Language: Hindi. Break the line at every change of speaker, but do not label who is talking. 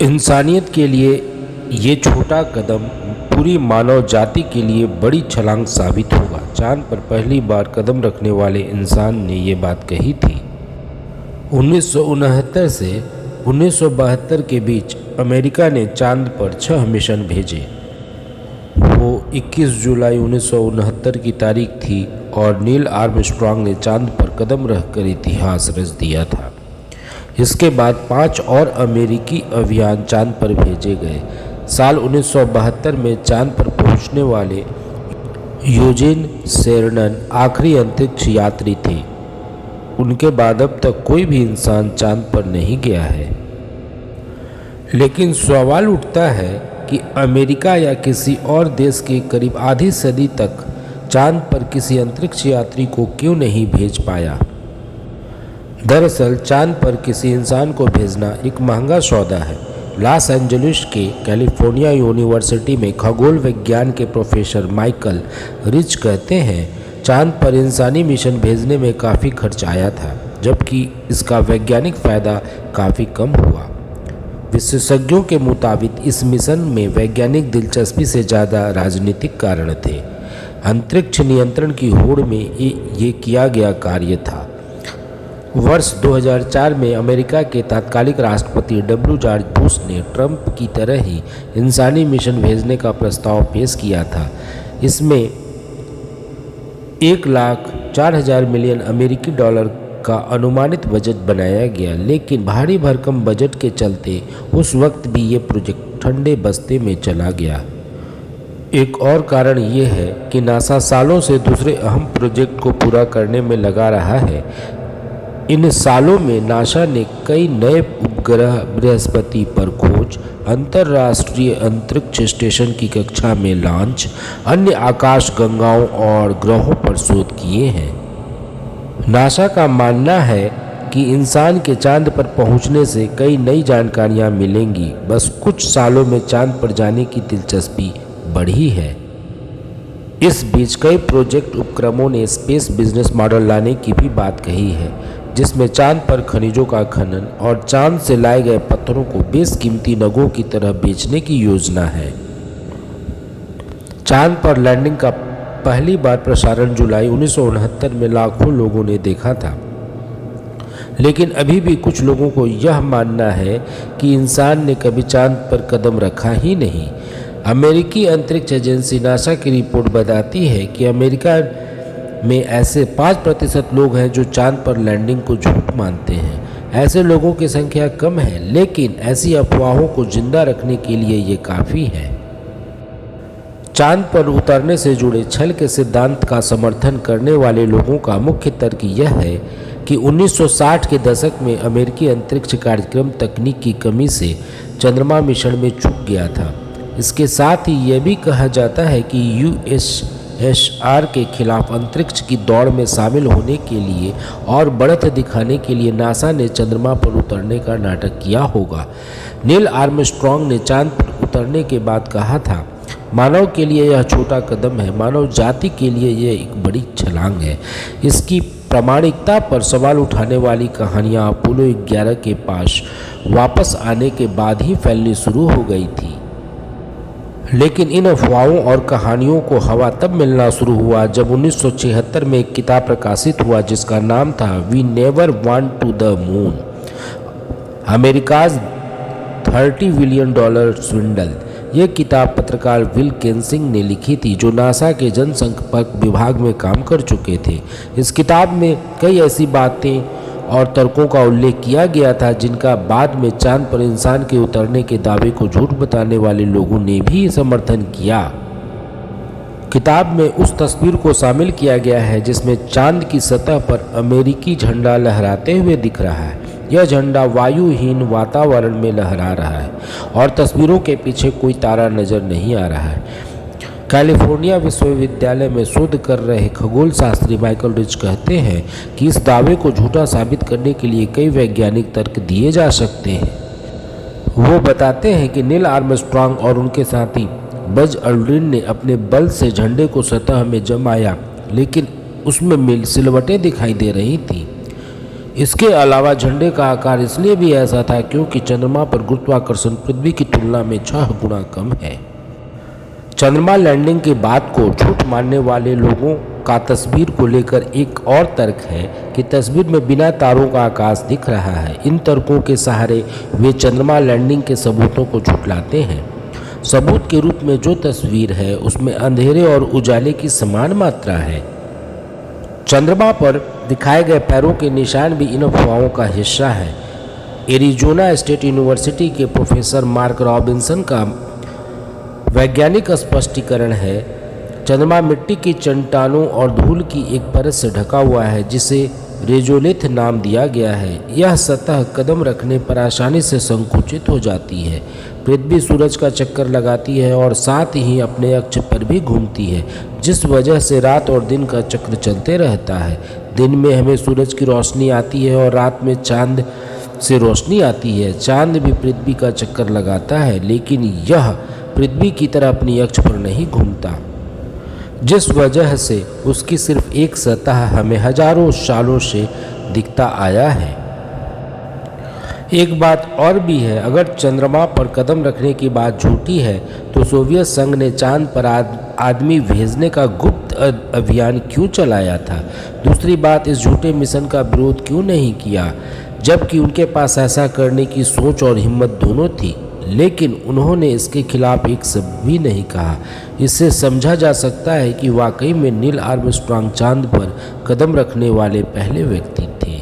इंसानियत के लिए ये छोटा कदम पूरी मानव जाति के लिए बड़ी छलांग साबित होगा। चांद पर पहली बार कदम रखने वाले इंसान ने ये बात कही थी। 1969 से 1972 के बीच अमेरिका ने चांद पर 6 मिशन भेजे। वो 21 जुलाई 1969 की तारीख थी और नील आर्मस्ट्रॉन्ग ने चांद पर कदम रखकर इतिहास रच दिया था। इसके बाद 5 और अमेरिकी अभियान चांद पर भेजे गए। साल 1972 में चांद पर पहुंचने वाले यूजीन शेरनन आखिरी अंतरिक्ष यात्री थे। उनके बाद अब तक कोई भी इंसान चांद पर नहीं गया है। लेकिन सवाल उठता है कि अमेरिका या किसी और देश के करीब आधी सदी तक चांद पर किसी अंतरिक्ष यात्री को क्यों नहीं भेज पाया। दरअसल चांद पर किसी इंसान को भेजना एक महंगा सौदा है। लॉस एंजलिस के कैलिफोर्निया यूनिवर्सिटी में खगोल विज्ञान के प्रोफेसर माइकल रिच कहते हैं, चांद पर इंसानी मिशन भेजने में काफ़ी खर्च आया था, जबकि इसका वैज्ञानिक फ़ायदा काफ़ी कम हुआ। विशेषज्ञों के मुताबिक इस मिशन में वैज्ञानिक दिलचस्पी से ज़्यादा राजनीतिक कारण थे। अंतरिक्ष नियंत्रण की होड़ में ये किया गया कार्य था। वर्ष 2004 में अमेरिका के तत्कालीन राष्ट्रपति जॉर्ज बुश ने ट्रंप की तरह ही इंसानी मिशन भेजने का प्रस्ताव पेश किया था। इसमें $1,04,000 मिलियन अमेरिकी डॉलर का अनुमानित बजट बनाया गया, लेकिन भारी भरकम बजट के चलते उस वक्त भी ये प्रोजेक्ट ठंडे बस्ते में चला गया। एक और कारण ये है कि नासा सालों से दूसरे अहम प्रोजेक्ट को पूरा करने में लगा रहा है। इन सालों में नासा ने कई नए उपग्रह, बृहस्पति पर खोज, अंतर्राष्ट्रीय अंतरिक्ष स्टेशन की कक्षा में लॉन्च, अन्य आकाश गंगाओं और ग्रहों पर शोध किए हैं। नासा का मानना है कि इंसान के चांद पर पहुंचने से कई नई जानकारियां मिलेंगी। बस कुछ सालों में चांद पर जाने की दिलचस्पी बढ़ी है। इस बीच कई प्रोजेक्ट उपक्रमों ने स्पेस बिजनेस मॉडल लाने की भी बात कही है, जिसमें चांद पर खनिजों का खनन और चांद से लाए गए पत्थरों को बेशकीमती नगों की तरह बेचने की योजना है। चांद पर लैंडिंग का पहली बार प्रसारण जुलाई 1969 में लाखों लोगों ने देखा था, लेकिन अभी भी कुछ लोगों को यह मानना है कि इंसान ने कभी चांद पर कदम रखा ही नहीं। अमेरिकी अंतरिक्ष एजेंसी नासा की रिपोर्ट बताती है कि अमेरिका में ऐसे 5% लोग हैं जो चांद पर लैंडिंग को झूठ मानते हैं। ऐसे लोगों की संख्या कम है, लेकिन ऐसी अफवाहों को जिंदा रखने के लिए ये काफ़ी है। चांद पर उतरने से जुड़े छल के सिद्धांत का समर्थन करने वाले लोगों का मुख्य तर्क यह है कि 1960 के दशक में अमेरिकी अंतरिक्ष कार्यक्रम तकनीक की कमी से चंद्रमा मिशन में चूक गया था। इसके साथ ही यह भी कहा जाता है कि यूएसएसआर के खिलाफ अंतरिक्ष की दौड़ में शामिल होने के लिए और बढ़त दिखाने के लिए नासा ने चंद्रमा पर उतरने का नाटक किया होगा। नील आर्मस्ट्रॉन्ग ने चांद पर उतरने के बाद कहा था, मानव के लिए यह छोटा कदम है, मानव जाति के लिए यह एक बड़ी छलांग है। इसकी प्रामाणिकता पर सवाल उठाने वाली कहानियां अपोलो 11 के पास वापस आने के बाद ही फैलनी शुरू हो गई थी। लेकिन इन अफवाहों और कहानियों को हवा तब मिलना शुरू हुआ जब 1976 में एक किताब प्रकाशित हुआ जिसका नाम था we never want to the moon, America's $30 billion swindle. ये किताब पत्रकार विल केंसिंग ने लिखी थी, जो नासा के जनसंपर्क विभाग में काम कर चुके थे। इस किताब में कई ऐसी बातें और तर्कों का उल्लेख किया गया था जिनका बाद में चांद पर इंसान के उतरने के दावे को झूठ बताने वाले लोगों ने भी समर्थन किया। किताब में उस तस्वीर को शामिल किया गया है जिसमें चांद की सतह पर अमेरिकी झंडा लहराते हुए दिख रहा है। यह झंडा वायुहीन वातावरण में लहरा रहा है और तस्वीरों के पीछे कोई तारा नजर नहीं आ रहा है। कैलिफोर्निया विश्वविद्यालय में शोध कर रहे खगोल शास्त्री माइकल रिच कहते हैं कि इस दावे को झूठा साबित करने के लिए कई वैज्ञानिक तर्क दिए जा सकते हैं। वो बताते हैं कि नील आर्मस्ट्रॉन्ग और उनके साथी बज अल्ड्रिन ने अपने बल से झंडे को सतह में जमाया, लेकिन उसमें सिलवटें दिखाई दे रही थी। इसके अलावा झंडे का आकार इसलिए भी ऐसा था क्योंकि चंद्रमा पर गुरुत्वाकर्षण पृथ्वी की तुलना में 6 गुना कम है। चंद्रमा लैंडिंग की बात को झूठ मानने वाले लोगों का तस्वीर को लेकर एक और तर्क है कि तस्वीर में बिना तारों का आकाश दिख रहा है। इन तर्कों के सहारे वे चंद्रमा लैंडिंग के सबूतों को झुठलाते हैं। सबूत के रूप में जो तस्वीर है उसमें अंधेरे और उजाले की समान मात्रा है। चंद्रमा पर दिखाए गए पैरों के निशान भी इन अफवाहों का हिस्सा है। एरिजोना स्टेट यूनिवर्सिटी के प्रोफेसर मार्क रॉबिन्सन का वैज्ञानिक स्पष्टीकरण है, चंद्रमा मिट्टी की चट्टानों और धूल की एक परत से ढका हुआ है जिसे रेजोलिथ नाम दिया गया है। यह सतह कदम रखने पर आसानी से संकुचित हो जाती है। पृथ्वी सूरज का चक्कर लगाती है और साथ ही अपने अक्ष पर भी घूमती है, जिस वजह से रात और दिन का चक्र चलते रहता है। दिन में हमें सूरज की रोशनी आती है और रात में चांद से रोशनी आती है। चांद भी पृथ्वी का चक्कर लगाता है, लेकिन यह पृथ्वी की तरह अपनी अक्ष पर नहीं घूमता, जिस वजह से उसकी सिर्फ एक सतह हमें हजारों सालों से दिखता आया है। एक बात और भी है, अगर चंद्रमा पर कदम रखने की बात झूठी है तो सोवियत संघ ने चांद पर आदमी भेजने का गुप्त अभियान क्यों चलाया था? दूसरी बात, इस झूठे मिशन का विरोध क्यों नहीं किया, जबकि उनके पास ऐसा करने की सोच और हिम्मत दोनों थी, लेकिन उन्होंने इसके खिलाफ एक शब्द भी नहीं कहा। इससे समझा जा सकता है कि वाकई में नील आर्मस्ट्रांग चांद पर कदम रखने वाले पहले व्यक्ति थे।